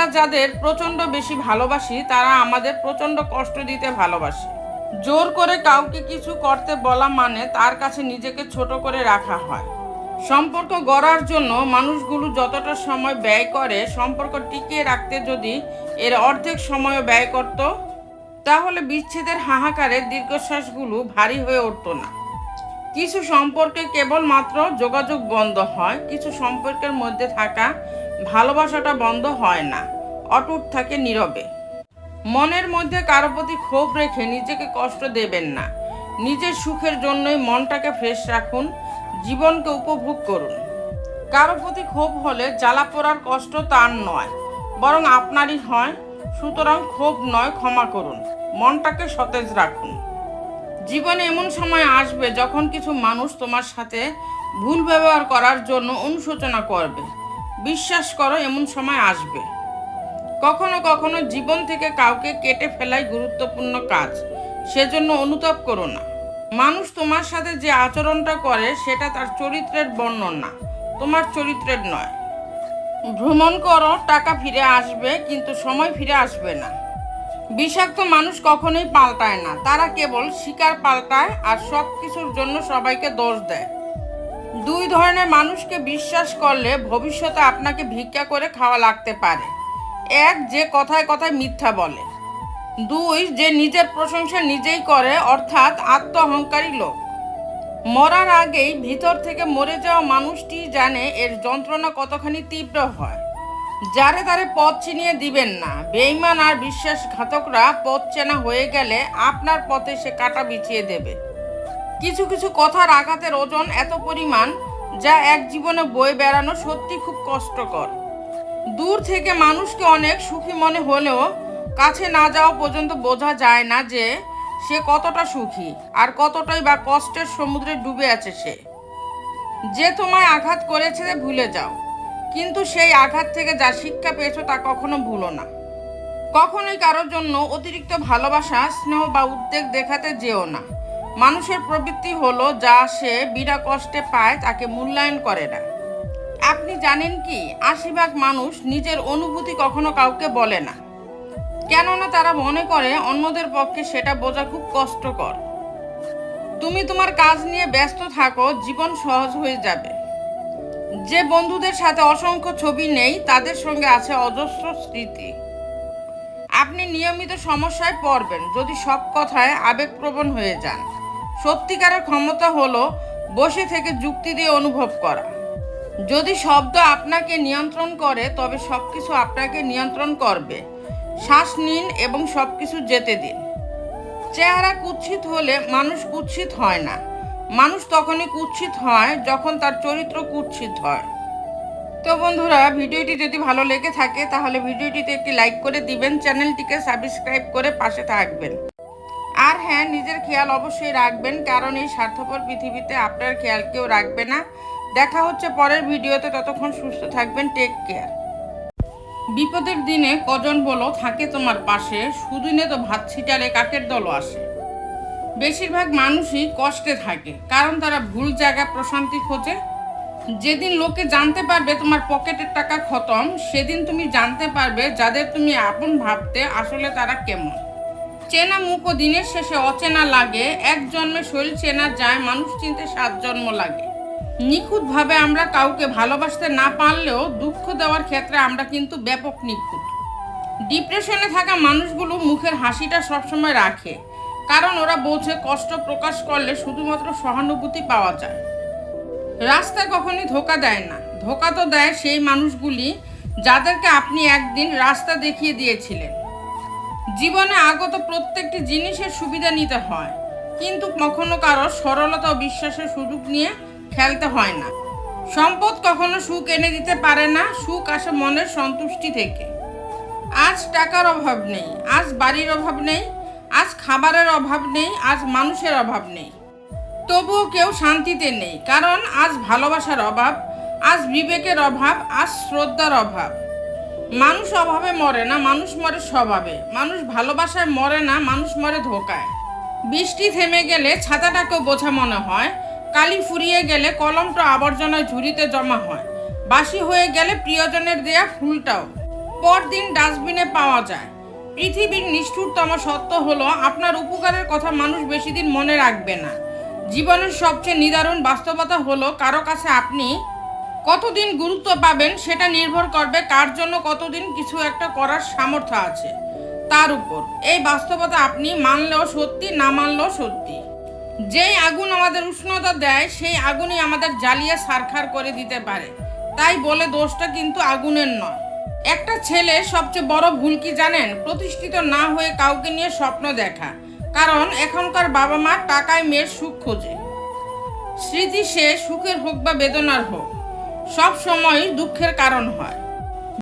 আমরা যাদের প্রচণ্ড বেশি ভালোবাসি তারা আমাদের প্রচণ্ড কষ্ট দিতে ভালোবাসে। জোর করে কাউকে কিছু করতে বলা মানে তার কাছে নিজেকে ছোট করে রাখা হয়। সম্পর্ক গড়ার জন্য মানুষগুলো যতটা সময় ব্যয় করে, সম্পর্ক টিকিয়ে রাখতে যদি এর অর্ধেক সময়ও ব্যয় করত, তাহলে বিচ্ছেদের হাহাকারে দীর্ঘশ্বাসগুলো ভারী হয়ে উঠত না। কিছু সম্পর্কে কেবলমাত্র যোগাযোগ বন্ধ হয়, কিছু সম্পর্কের মধ্যে থাকা ভালোবাসাটা বন্ধ হয় না, অটুট থাকে নীরবে। মনের মধ্যে কারো প্রতি ক্ষোভ রেখে নিজেকে কষ্ট দেবেন না। নিজের সুখের জন্যই মনটাকে ফ্রেশ রাখুন, জীবনকে উপভোগ করুন। কারো প্রতি ক্ষোভ হলে জ্বালা পোড়ার কষ্ট তার নয়, বরং আপনারই হয়। সুতরাং ক্ষোভ নয়, ক্ষমা করুন, মনটাকে সতেজ রাখুন। জীবনে এমন সময় আসবে যখন কিছু মানুষ তোমার সাথে ভুল ব্যবহার করার জন্য অনুশোচনা করবে। বিশ্বাস করো, এমন সময় আসবে। কখনো কখনো জীবন থেকে কাউকে কেটে ফেলাই গুরুত্বপূর্ণ কাজ, সেজন্য অনুতাপ করো না। মানুষ তোমার সাথে যে আচরণটা করে সেটা তার চরিত্রের বর্ণনা, তোমার চরিত্রের নয়। ভ্রমণ করো, টাকা ফিরে আসবে, কিন্তু সময় ফিরে আসবে না। বিষাক্ত মানুষ কখনোই পাল্টায় না, তারা কেবল শিকার পাল্টায় আর সব কিছুর জন্য সবাইকে দোষ দেয়। দুই ধরনের মানুষকে বিশ্বাস করলে ভবিষ্যতে আপনাকে ভিক্ষা করে খাওয়া লাগতে পারে। এক, যে কথায় কথায় মিথ্যা বলে। দুই, যে নিজের প্রশংসা নিজেই করে, অর্থাৎ আত্ম অহংকারী লোক। মরার আগেই ভিতর থেকে মরে যাওয়া মানুষটি জানে এর যন্ত্রণা কতখানি তীব্র হয়। যারে তারে পথ চিনিয়ে দিবেন না। বেঈমান আর বিশ্বাসঘাতকরা পথ চেনা হয়ে গেলে আপনার পথে সে কাঁটা বিছিয়ে দেবে। কিছু কিছু কথার আঘাতের ওজন এত পরিমাণ যা এক জীবনে বয়ে বেড়ানো সত্যি খুব কষ্টকর। দূর থেকে মানুষকে অনেক সুখী মনে হলেও কাছে না যাওয়া পর্যন্ত বোঝা যায় না যে সে কতটা সুখী আর কতটাই বা কষ্টের সমুদ্রে ডুবে আছে সে। যে তোমায় আঘাত করেছে ভুলে যাও, কিন্তু সেই আঘাত থেকে যা শিক্ষা পেয়েছো তা কখনো ভুলো না। কখনোই কারোর জন্য অতিরিক্ত ভালোবাসা, স্নেহ বা উদ্বেগ দেখাতে যেও না। মানুষের প্রবৃত্তি হলো যা সে বিনা কষ্টে পায় তাকে মূল্যায়ন করে না। আপনি জানেন কি, ৮০% মানুষ নিজের অনুভূতি কখনো কাউকে বলে না, কেননা তারা মনে করে অন্যদের পক্ষে সেটা বোঝা খুব কষ্টকর। তুমি তোমার কাজ নিয়ে ব্যস্ত থাকো, জীবন সহজ হয়ে যাবে। যে বন্ধুদের সাথে অসংখ্য ছবি নেই তাদের সঙ্গে আছে অজস্র স্মৃতি। আপনি নিয়মিত সমস্যায় পড়বেন যদি সব কথায় আবেগপ্রবণ হয়ে যান। সত্যিকারের ক্ষমতা হলো বসে থেকে যুক্তি দিয়ে অনুভব করা। যদি শব্দ আপনাকে নিয়ন্ত্রণ করে তবে সবকিছু আপনাকে নিয়ন্ত্রণ করবে। শ্বাস নিন এবং সবকিছু যেতে দিন। চেহারা কুৎসিত হলে মানুষ কুৎসিত হয় না। মানুষ তখনই কুৎসিত হয় যখন তার চরিত্র কুৎসিত হয়। তো বন্ধুরা, ভিডিওটি যদি ভালো লেগে থাকে তাহলে ভিডিওটিতে একটি লাইক করে দিবেন, চ্যানেলটিকে সাবস্ক্রাইব করে পাশে থাকবেন। আর হ্যাঁ, নিজের খেয়াল অবশ্যই রাখবেন, কারণ এই স্বার্থপর পৃথিবীতে আপনার খেয়াল কেউ রাখবে না। দেখা হচ্ছে পরের ভিডিওতে, ততক্ষণ সুস্থ থাকবেন, টেক কেয়ার। বিপদের দিনে কজন বলো থাকে তোমার পাশে, সুদিনে তো ভাত ছিটালে কাকের দলও আসে। বেশিরভাগ মানুষই কষ্টে থাকে কারণ তারা ভুল জায়গায় প্রশান্তি খোঁজে। যেদিন লোকে জানতে পারবে তোমার পকেটের টাকা খতম, সেদিন তুমি জানতে পারবে যাদের তুমি আপন ভাবতে আসলে তারা কেমন। চেনা মুখও দিনের শেষে অচেনা লাগে। এক জন্মে শরীর চেনা যায়, মানুষ চিনতে ৭ জন্ম লাগে। নিখুঁতভাবে আমরা কাউকে ভালোবাসতে না পারলেও দুঃখ দেওয়ার ক্ষেত্রে আমরা কিন্তু ব্যাপক নিখুঁত। ডিপ্রেশনে থাকা মানুষগুলো মুখের হাসিটা সবসময় রাখে, কারণ ওরা বোঝে কষ্ট প্রকাশ করলে শুধুমাত্র সহানুভূতি পাওয়া যায়। রাস্তা কখনই ধোঁকা দেয় না, ধোঁকা তো দেয় সেই মানুষগুলি যাদেরকে আপনি একদিন রাস্তা দেখিয়ে দিয়েছিলেন। জীবনে আগত প্রত্যেকটি জিনিসের সুবিধা নিতে হয়, কিন্তু কখনো কারো সরলতা ও বিশ্বাসের সুযোগ নিয়ে খেলতে হয় না। সম্পদ কখনো সুখ এনে দিতে পারে না, সুখ আসে মনের সন্তুষ্টি থেকে। আজ টাকার অভাব নেই, আজ বাড়ির অভাব নেই, আজ খাবারের অভাব নেই, আজ মানুষের অভাব নেই। তবুও কেউ শান্তিতে নেই, কারণ আজ ভালোবাসার অভাব, আজ বিবেকের অভাব, আজ শ্রদ্ধার অভাব। মানুষ অভাবে মরে না, মানুষ মরে স্বভাবে। মানুষ ভালোবাসায় মরে না, মানুষ মরে ধোঁকায়। বৃষ্টি থেমে গেলে ছাতাটাকেও বোঝা মনে হয়, কালি ফুরিয়ে গেলে কলমটা আবর্জনায় ঝুড়িতে জমা হয়, বাসি হয়ে গেলে প্রিয়জনের দেয়া ফুলটাও। পরদিন ডাস্টবিনে পাওয়া যায়। পৃথিবীর নিষ্ঠুরতম সত্য হলো আপনার উপকারের কথা মানুষ বেশি দিন মনে রাখবে না। জীবনের সবচেয়ে নিদারুণ বাস্তবতা হলো কারো কাছে আপনি কতদিন গুরুত্ব পাবেন সেটা নির্ভর করবে কার জন্য কতদিন কিছু একটা করার সামর্থ্য আছে তার উপর। এই বাস্তবতা আপনি মানলেও সত্যি, না মানলেও সত্যি। যেই আগুন আমাদের উষ্ণতা দেয় সেই আগুনই আমাদের জ্বালিয়ে ছারখার করে দিতে পারে। তাই বলে দোষটা কিন্তু আগুনের নয়। একটা ছেলে সবচেয়ে বড় ভুল কি জানেন? প্রতিষ্ঠিত না হয়ে কাউকে নিয়ে স্বপ্ন দেখা। কারণ এখনকার বাবা মা টাকায় মেয়ের সুখ খোঁজে। স্মৃতি সে সুখের হোক বা বেদনার হোক সব সময় দুঃখের কারণ হয়।